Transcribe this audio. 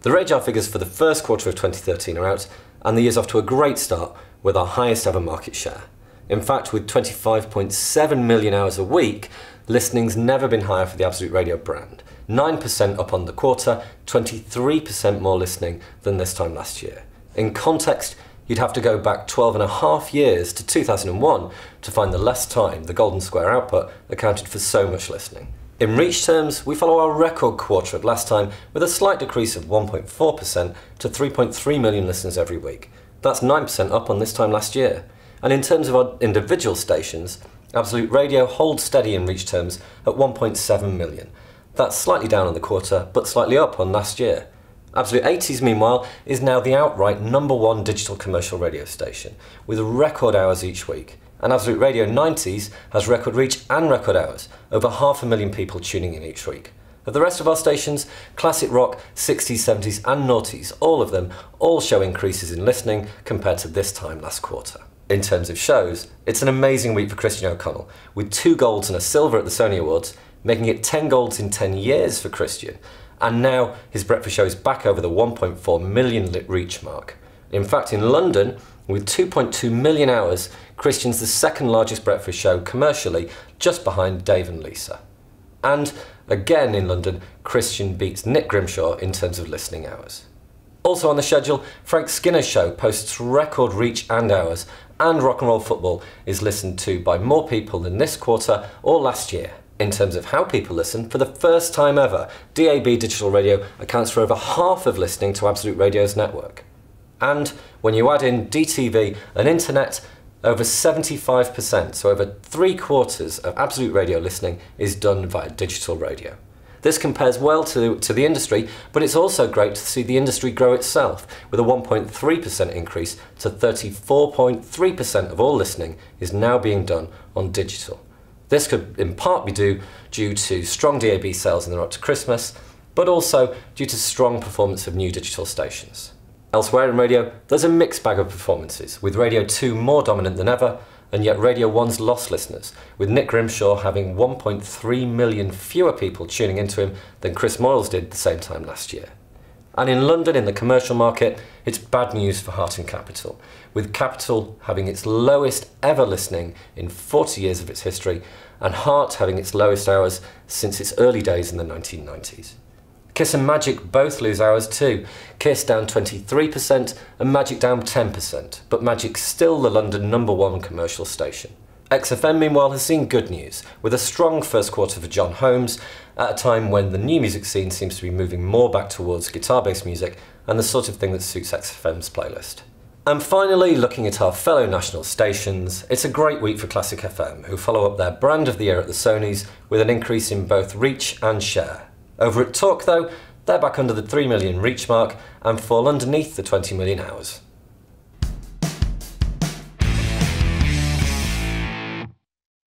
The RAJAR figures for the first quarter of 2013 are out, and the year's off to a great start with our highest ever market share. In fact, with 25.7 million hours a week, listening's never been higher for the Absolute Radio brand. 9% up on the quarter, 23% more listening than this time last year. In context, you'd have to go back 12.5 years to 2001 to find the last time the Golden Square output accounted for so much listening. In reach terms, we follow our record quarter of last time with a slight decrease of 1.4% to 3.3 million listeners every week. That's 9% up on this time last year. And in terms of our individual stations, Absolute Radio holds steady in reach terms at 1.7 million. That's slightly down on the quarter, but slightly up on last year. Absolute 80s, meanwhile, is now the outright #1 digital commercial radio station, with record hours each week. And Absolute Radio 90s has record reach and record hours, over 500,000 people tuning in each week. Of the rest of our stations, classic rock, 60s, 70s and noughties, all of them, all show increases in listening compared to this time last quarter. In terms of shows, it's an amazing week for Christian O'Connell, with 2 golds and a silver at the Sony Awards, making it 10 golds in 10 years for Christian. And now his breakfast show is back over the 1.4 million reach mark. In fact, in London, with 2.2 million hours, Christian's the second largest breakfast show commercially, just behind Dave and Lisa. And again in London, Christian beats Nick Grimshaw in terms of listening hours. Also on the schedule, Frank Skinner's show posts record reach and hours, and Rock and Roll Football is listened to by more people than this quarter or last year. In terms of how people listen, for the first time ever, DAB digital radio accounts for over half of listening to Absolute Radio's network. And when you add in DTV and internet, over 75%, so over 3/4 of Absolute Radio listening is done via digital radio. This compares well to the industry, but it's also great to see the industry grow itself, with a 1.3% increase to 34.3% of all listening is now being done on digital. This could in part be due to strong DAB sales in the run-up to Christmas, but also due to strong performance of new digital stations. Elsewhere in radio, there's a mixed bag of performances, with Radio 2 more dominant than ever, and yet Radio 1's lost listeners, with Nick Grimshaw having 1.3 million fewer people tuning into him than Chris Moyles did the same time last year. And in London, in the commercial market, it's bad news for Heart and Capital, with Capital having its lowest ever listening in 40 years of its history, and Heart having its lowest hours since its early days in the 1990s. Kiss and Magic both lose hours too. Kiss down 23% and Magic down 10%, but Magic's still the London #1 commercial station. XFM meanwhile has seen good news, with a strong first quarter for John Holmes, at a time when the new music scene seems to be moving more back towards guitar-based music and the sort of thing that suits XFM's playlist. And finally, looking at our fellow national stations, it's a great week for Classic FM, who follow up their brand of the year at the Sonys with an increase in both reach and share. Over at Talk though, they're back under the 3 million reach mark and fall underneath the 20 million hours.